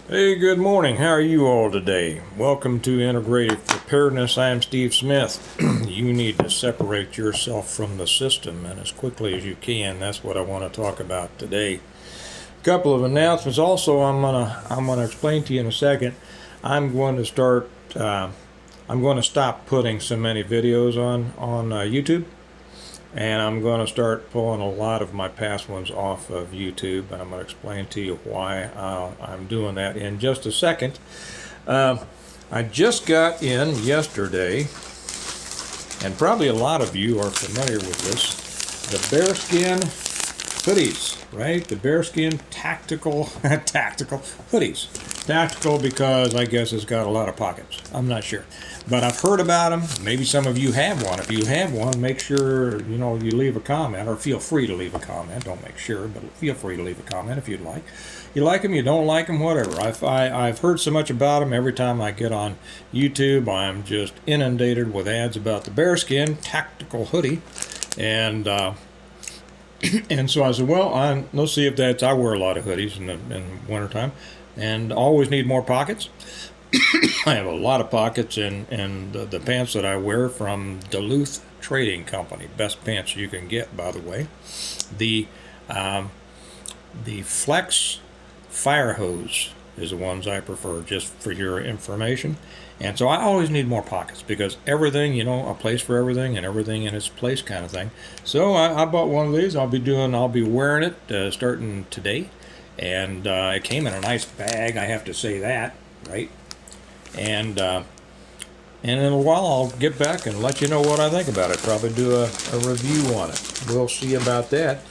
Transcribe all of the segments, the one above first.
Hey, good morning. How are you all today? Welcome to Integrative Preparedness. I'm Steve Smith. You need to separate yourself from the system, and as quickly as you can. That's what I want to talk about today. A couple of announcements. Also, I'm gonna explain to you in a second. I'm going to start. I'm going to stop putting so many videos on YouTube. And I'm going to start pulling a lot of my past ones off of YouTube, and I'm going to explain to you why I'm doing that in just a second. I just got in yesterday, and probably a lot of you are familiar with this, the bearskin hoodies, right? The bearskin tactical hoodies. Tactical because I guess it's got a lot of pockets. I'm not sure. But I've heard about them. Maybe some of you have one. If you have one, make sure you leave a comment, or feel free to leave a comment. Don't make sure, but feel free to leave a comment if you'd like. You like them, you don't like them, whatever. I've heard so much about them. Every time I get on YouTube, I'm just inundated with ads about the bearskin tactical hoodie, and and so I said, well, let's see if that's. I wear a lot of hoodies in the wintertime, and always need more pockets. I have a lot of pockets in the pants that I wear from Duluth Trading Company. Best pants you can get, by the way. The Flex Fire Hose is the ones I prefer, just for your information. And so I always need more pockets because everything, a place for everything and everything in its place kind of thing. So I bought one of these. I'll be wearing it starting today. And it came in a nice bag, I have to say that, right? And in a while I'll get back and let you know what I think about it. Probably do a review on it. We'll see about that.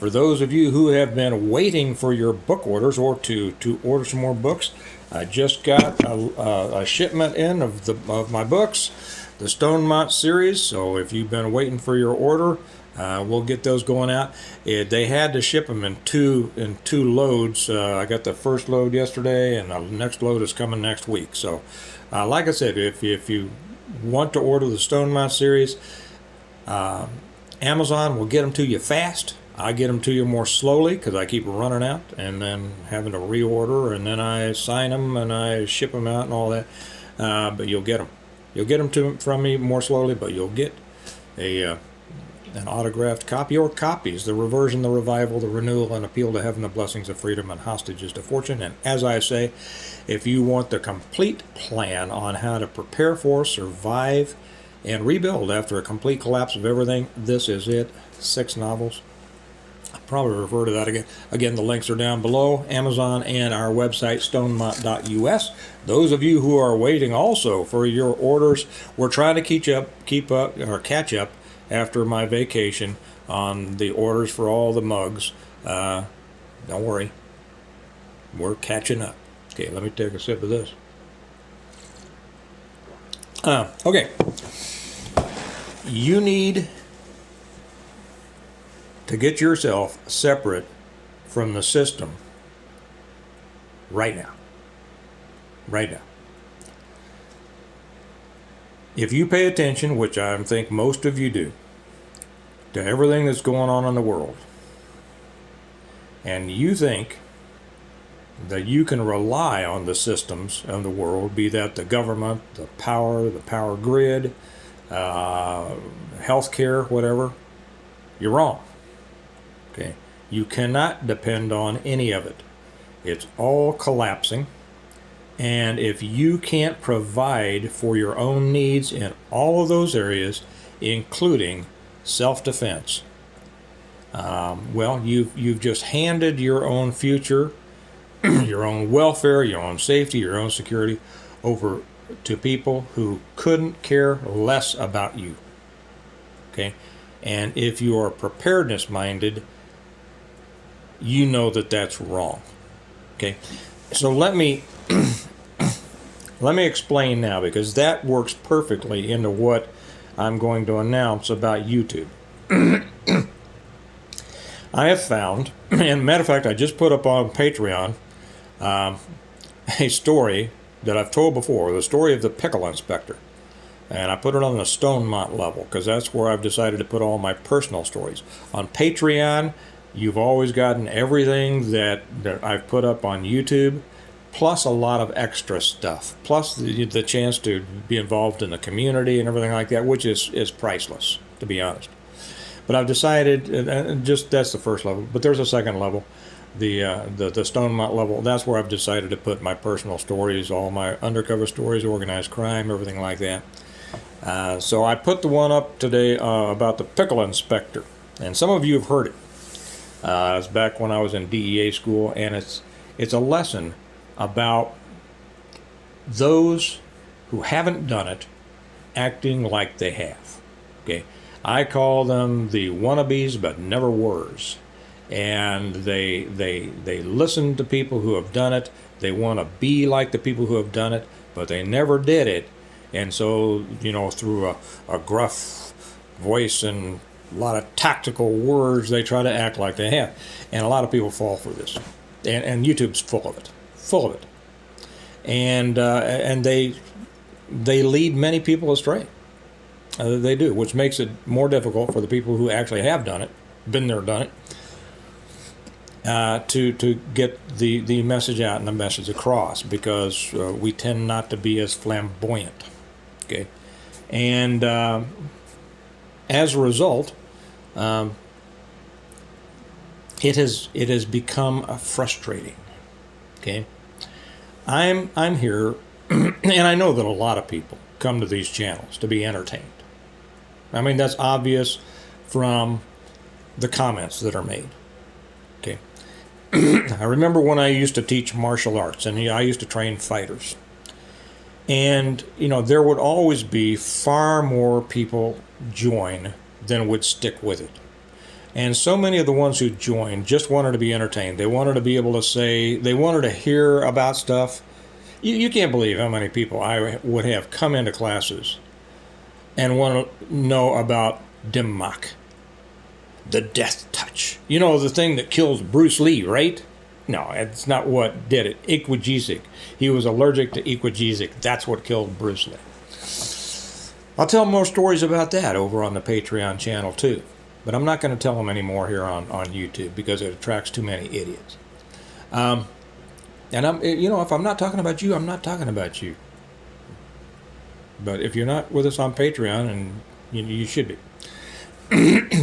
For those of you who have been waiting for your book orders or to order some more books, I just got a shipment in of my books, the Stonemont series. So if you've been waiting for your order, we'll get those going out. They had to ship them in two loads. I got the first load yesterday, and the next load is coming next week. So, like I said, if you want to order the Stonemont series, Amazon will get them to you fast. I get them to you more slowly because I keep running out and then having to reorder, and then I sign them and I ship them out and all that. But you'll get them. You'll get them from me more slowly, but you'll get an autographed copy or copies, the reversion, the revival, the renewal, and appeal to heaven, the blessings of freedom, and hostages to fortune. And as I say, if you want the complete plan on how to prepare for, survive, and rebuild after a complete collapse of everything, this is it. 6 novels. I'll probably refer to that again. Again, the links are down below, Amazon and our website, stonemont.us. Those of you who are waiting also for your orders, we're trying to catch up after my vacation on the orders for all the mugs. Don't worry, we're catching up. Okay, let me take a sip of this. Okay, you need to get yourself separate from the system right now. Right now. If you pay attention, which I think most of you do, to everything that's going on in the world, and you think that you can rely on the systems of the world, be that the government, the power grid, healthcare, whatever, you're wrong. Okay, you cannot depend on any of it. It's all collapsing. And if you can't provide for your own needs in all of those areas, including self-defense, well, you've just handed your own future, your own welfare, your own safety, your own security over to people who couldn't care less about you. Okay, and if you are preparedness minded, you know that that's wrong. Okay, so let me explain now, because that works perfectly into what I'm going to announce about YouTube. I have found, and matter of fact, I just put up on Patreon a story that I've told before, the story of the pickle inspector. And I put it on the Stonemont level because that's where I've decided to put all my personal stories. On Patreon, you've always gotten everything that I've put up on YouTube. plus a lot of extra stuff, plus the chance to be involved in the community and everything like that, which is priceless, to be honest. But I've decided, and just that's the first level, but there's a second level, the Stone Mount level. That's where I've decided to put my personal stories, all my undercover stories, organized crime, everything like that. So I put the one up today about the pickle inspector, and some of you have heard it. It's back when I was in DEA school, and it's a lesson about those who haven't done it acting like they have. Okay, I call them the wannabes, but never were's. And they listen to people who have done it. They want to be like the people who have done it, but they never did it. And so, through a gruff voice and a lot of tactical words, they try to act like they have. And a lot of people fall for this. And YouTube's full of it. And they lead many people astray. They do, which makes it more difficult for the people who actually have done it, been there, done it, to get the message out and the message across, because we tend not to be as flamboyant. Okay, and as a result, it has become frustrating. Okay, I'm here, and I know that a lot of people come to these channels to be entertained. I mean, that's obvious from the comments that are made. Okay, I remember when I used to teach martial arts, and I used to train fighters. And, there would always be far more people join than would stick with it. And so many of the ones who joined just wanted to be entertained. They wanted to be able to say, they wanted to hear about stuff. You can't believe how many people I would have come into classes and want to know about Dimmock, the death touch. The thing that kills Bruce Lee, right? No, it's not what did it. Iquagesic. He was allergic to Iquagesic. That's what killed Bruce Lee. I'll tell more stories about that over on the Patreon channel too. But I'm not going to tell them anymore here on YouTube, because it attracts too many idiots. And if I'm not talking about you, I'm not talking about you. But if you're not with us on Patreon, and you should be.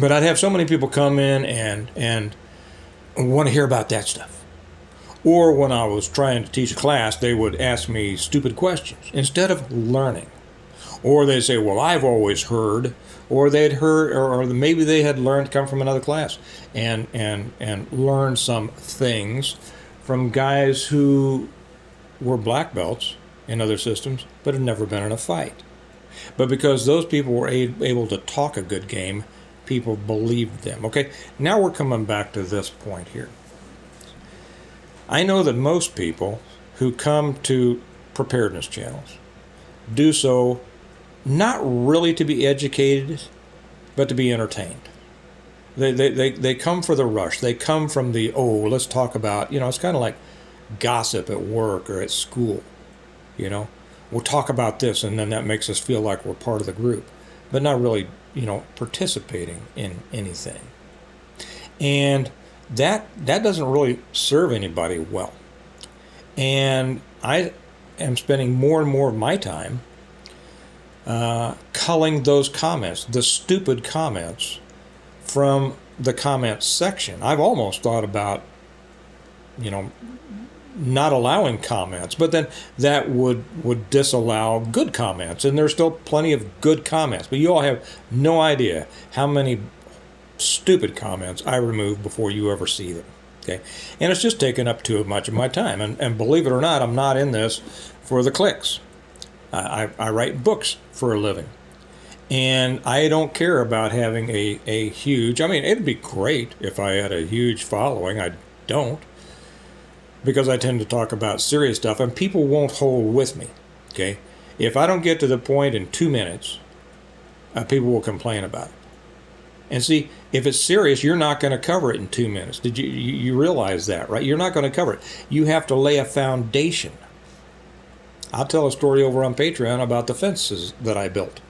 But I'd have so many people come in and want to hear about that stuff. Or when I was trying to teach a class, they would ask me stupid questions instead of learning. Or they'd say, well, I've always heard, or they'd heard, or maybe they had learned, come from another class and learned some things from guys who were black belts in other systems, but had never been in a fight. But because those people were able to talk a good game, people believed them. Okay, now we're coming back to this point here. I know that most people who come to preparedness channels do so not really to be educated, but to be entertained. They come for the rush. They come from the, let's talk about, it's kind of like gossip at work or at school. We'll talk about this, and then that makes us feel like we're part of the group, but not really, participating in anything. And that doesn't really serve anybody well. And I am spending more and more of my time culling those comments, the stupid comments from the comments section. I've almost thought about, not allowing comments, but then that would disallow good comments, and there's still plenty of good comments. But you all have no idea how many stupid comments I remove before you ever see them. Okay, and it's just taken up too much of my time. And believe it or not, I'm not in this for the clicks. I write books for a living, and I don't care about having a huge. I mean, it'd be great if I had a huge following. I don't, because I tend to talk about serious stuff, and people won't hold with me. Okay, if I don't get to the point in 2 minutes, people will complain about it. And see, if it's serious, you're not going to cover it in 2 minutes. Did you realize that, right? You're not going to cover it. You have to lay a foundation. I'll tell a story over on Patreon about the fences that I built.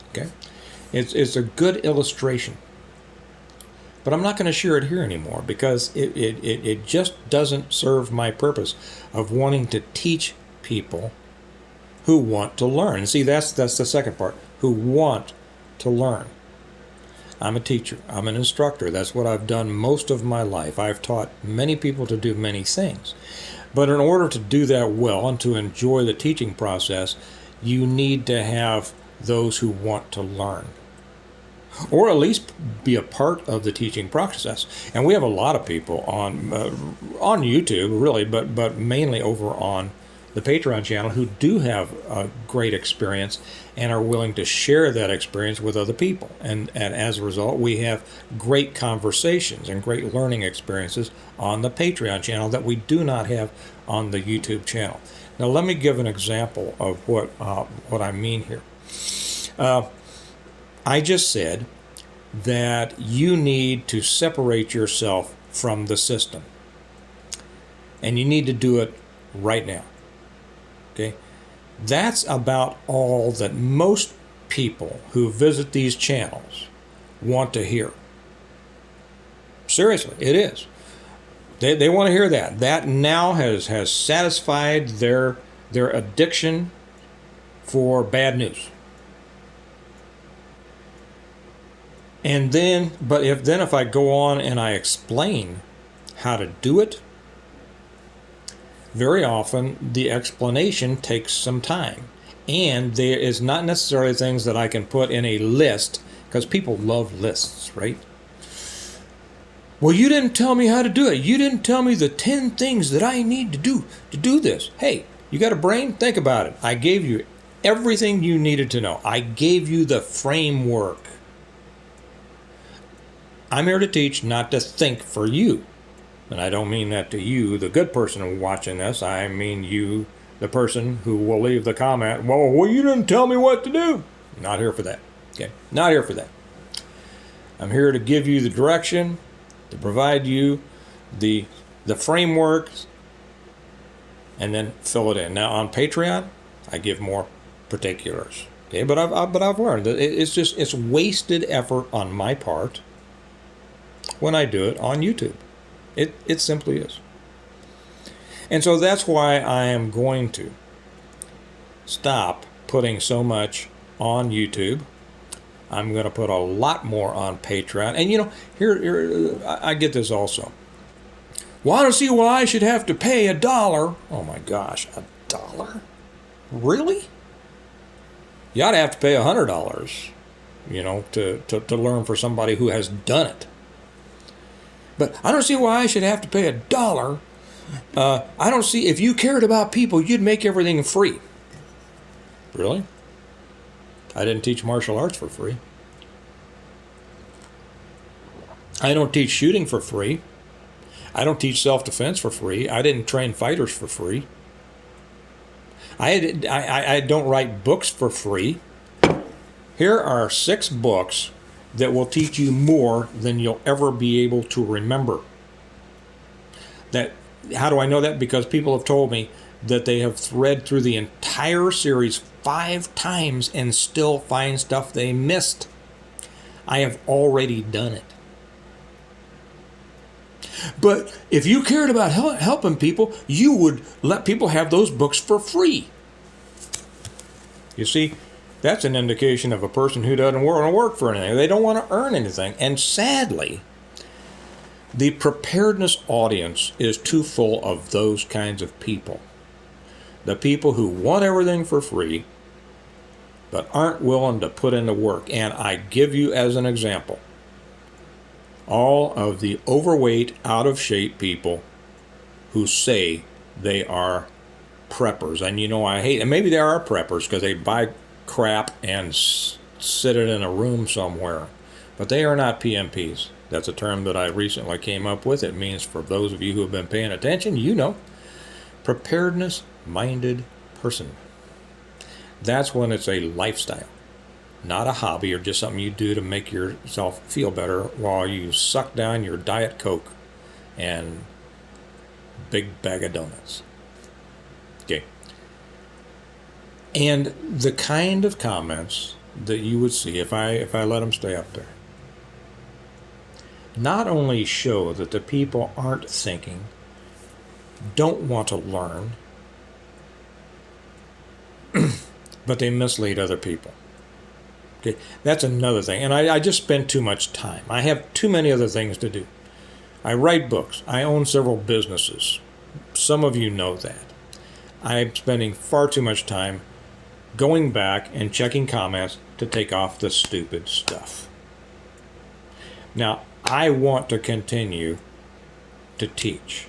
Okay, it's a good illustration. But I'm not going to share it here anymore because it just doesn't serve my purpose of wanting to teach people who want to learn. And see, that's the second part, who want to learn. I'm a teacher. I'm an instructor. That's what I've done most of my life. I've taught many people to do many things. But in order to do that well and to enjoy the teaching process, you need to have those who want to learn, or at least be a part of the teaching process. And we have a lot of people on YouTube, really, but mainly over on the Patreon channel who do have a great experience and are willing to share that experience with other people. And as a result, we have great conversations and great learning experiences on the Patreon channel that we do not have on the YouTube channel. Now, let me give an example of what I mean here. I just said that you need to separate yourself from the system. And you need to do it right now. Okay? That's about all that most people who visit these channels want to hear. Seriously, it is. They want to hear that. That now has satisfied their addiction for bad news. And then, if I go on and I explain how to do it, very often the explanation takes some time. And there is not necessarily things that I can put in a list, because people love lists, right? Well, you didn't tell me how to do it. You didn't tell me the 10 things that I need to do this. Hey, you got a brain? Think about it. I gave you everything you needed to know. I gave you the framework. I'm here to teach, not to think for you. And I don't mean that to you, the good person watching this. I mean you, the person who will leave the comment, well, you didn't tell me what to do. Not here for that. Okay? Not here for that. I'm here to give you the direction, to provide you the framework, and then fill it in. Now on Patreon, I give more particulars. Okay, but I've learned that it's wasted effort on my part when I do it on YouTube. It simply is. And so that's why I am going to stop putting so much on YouTube. I'm going to put a lot more on Patreon. And here I get this also. Well, I don't see why I should have to pay $1. Oh my gosh, $1? Really? You ought to have to pay $100, to learn for somebody who has done it. But I don't see why I should have to pay $1. I don't see, if you cared about people, you'd make everything free. Really? I didn't teach martial arts for free. I don't teach shooting for free. I don't teach self-defense for free. I didn't train fighters for free. I don't write books for free. Here are 6 books that will teach you more than you'll ever be able to remember. How do I know that? Because people have told me that they have read through the entire series 5 times and still find stuff they missed. I have already done it. But if you cared about helping people, you would let people have those books for free. You see, that's an indication of a person who doesn't want to work for anything. They don't want to earn anything. And sadly, the preparedness audience is too full of those kinds of people. The people who want everything for free, but aren't willing to put in the work. And I give you as an example, all of the overweight, out of shape people who say they are preppers. And I hate, and maybe they are preppers because they buy crap and sit it in a room somewhere. But they are not PMPs. That's a term that I recently came up with. It means, for those of you who have been paying attention, preparedness-minded person. That's when it's a lifestyle, not a hobby or just something you do to make yourself feel better while you suck down your Diet Coke and big bag of donuts. Okay. And the kind of comments that you would see if I let them stay up there. not only show that the people aren't thinking, don't want to learn, but they mislead other people. Okay, that's another thing. And I just spend too much time. I have too many other things to do. I write books. I own several businesses. Some of you know that. I'm spending far too much time going back and checking comments to take off the stupid stuff. Now, I want to continue to teach.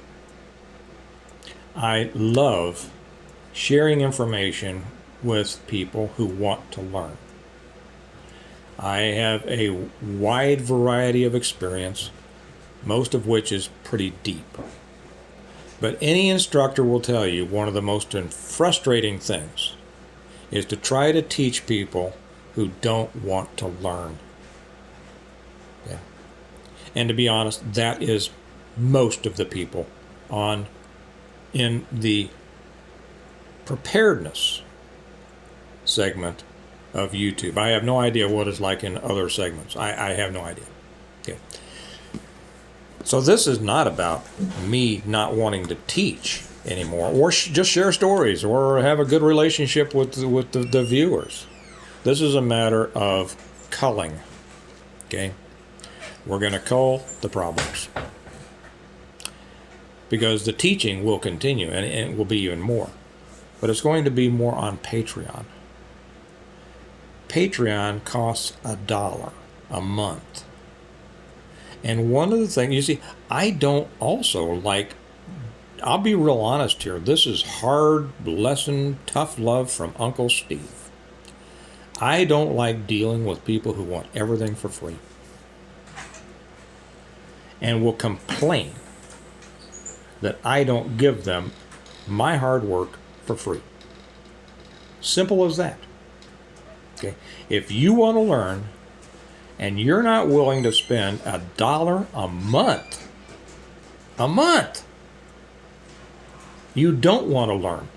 I love sharing information with people who want to learn. I have a wide variety of experience, most of which is pretty deep. But any instructor will tell you one of the most frustrating things is to try to teach people who don't want to learn. Yeah. And to be honest, that is most of the people in the preparedness segment of YouTube. I have no idea what it's like in other segments. I have no idea. Okay. So this is not about me not wanting to teach anymore, or just share stories, or have a good relationship with the viewers. This is a matter of culling. Okay, we're going to cull the problems, because the teaching will continue, and it will be even more, but it's going to be more on Patreon. Patreon costs $1 a month. And one of the things, you see, I don't also like, I'll be real honest here, this is hard lesson, tough love from Uncle Steve. I don't like dealing with people who want everything for free and will complain that I don't give them my hard work for free. Simple as that. Okay. If you want to learn and you're not willing to spend $1 a month, you don't want to learn.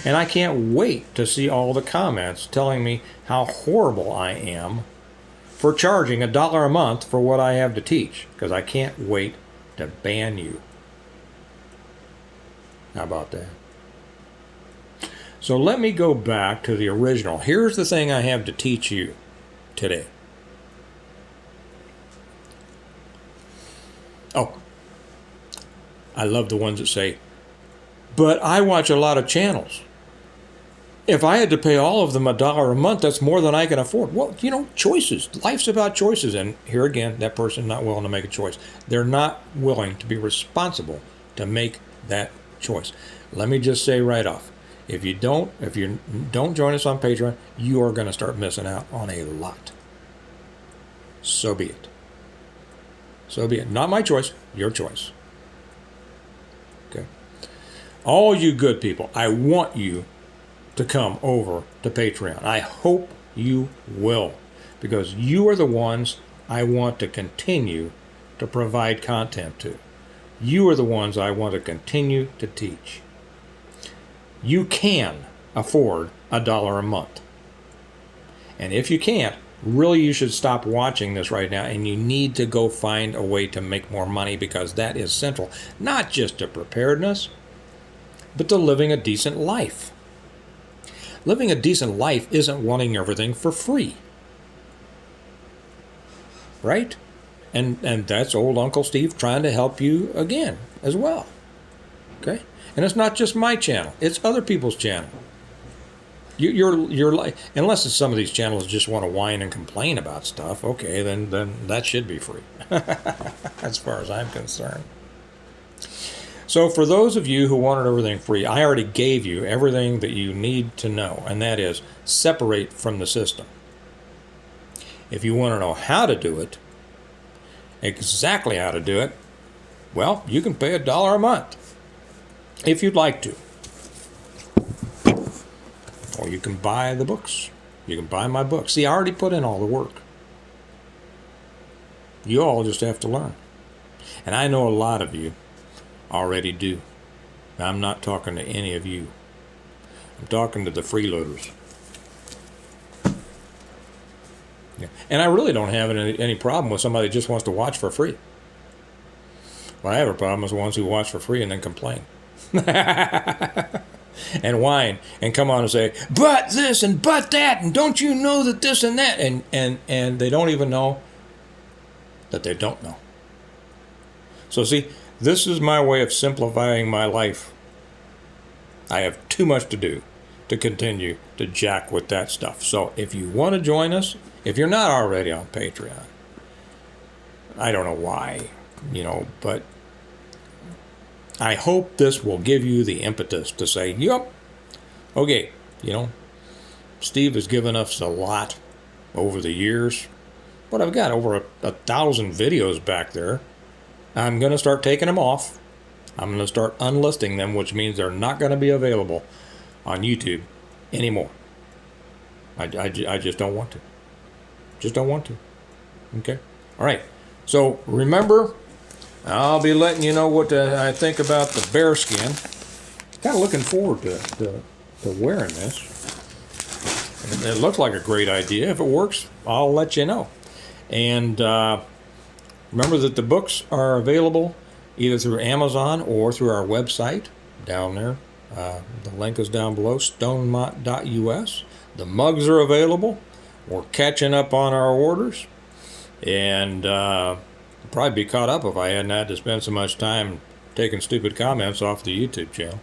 And I can't wait to see all the comments telling me how horrible I am for charging $1 a month for what I have to teach, because I can't wait to ban you. How about that? So let me go back to the original. Here's the thing I have to teach you today. Oh, I love the ones that say, but I watch a lot of channels. If I had to pay all of them $1 a month, that's more than I can afford. Well, you know, choices. Life's about choices. And here again, that person's not willing to make a choice. They're not willing to be responsible to make that choice. Let me just say right off, if you don't join us on Patreon, you are going to start missing out on a lot. So be it. So be it. Not my choice, your choice. Okay. All you good people, I want you to come over to Patreon. I hope you will, because you are the ones I want to continue to provide content to. You are the ones I want to continue to teach. You can afford $1 a month. And if you can't, really you should stop watching this right now, and you need to go find a way to make more money, because that is central, not just to preparedness, but to living a decent life. Living a decent life isn't wanting everything for free. Right? And that's old Uncle Steve trying to help you again as well. Okay? And it's not just my channel, it's other people's channel. You're like, unless it's some of these channels just want to whine and complain about stuff, okay, then that should be free, as far as I'm concerned. So for those of you who wanted everything free, I already gave you everything that you need to know, and that is separate from the system. If you want to know how to do it, exactly how to do it, well, you can pay $1 a month if you'd like to. Or you can buy the books. You can buy my books. See, I already put in all the work. You all just have to learn. And I know a lot of you already do. I'm not talking to any of you. I'm talking to the freeloaders. Yeah. And I really don't have any problem with somebody that just wants to watch for free. What I have a problem is the ones who watch for free and then complain. And whine and come on and say, but this and but that, and don't you know that this and that, and they don't even know that they don't know. So see, this is my way of simplifying my life. I have too much to do to continue to jack with that stuff. So if you want to join us, if you're not already on Patreon, I don't know why, but I hope this will give you the impetus to say, yep, okay, Steve has given us a lot over the years, but I've got over 1,000 videos back there. I'm going to start taking them off. I'm going to start unlisting them, which means they're not going to be available on YouTube anymore. I just don't want to. Just don't want to. Okay? All right. So remember, I'll be letting you know what I think about the bear skin. Kind of looking forward to wearing this. It looks like a great idea. If it works, I'll let you know. And remember that the books are available either through Amazon or through our website down there. The link is down below, stonemont.us. The mugs are available. We're catching up on our orders. And probably be caught up if I hadn't had to spend so much time taking stupid comments off the YouTube channel.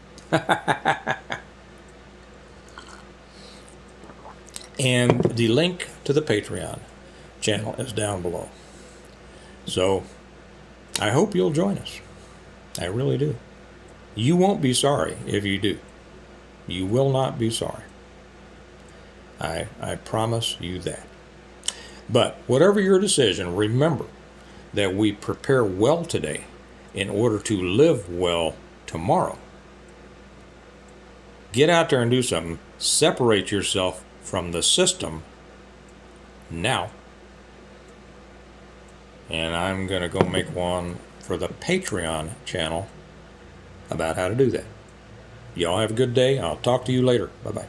And the link to the Patreon channel is down below. So I hope you'll join us. I really do. You won't be sorry if you do. You will not be sorry. I promise you that. But whatever your decision, remember that we prepare well today in order to live well tomorrow. Get out there and do something. Separate yourself from the system now. And I'm going to go make one for the Patreon channel about how to do that. Y'all have a good day. I'll talk to you later. Bye-bye.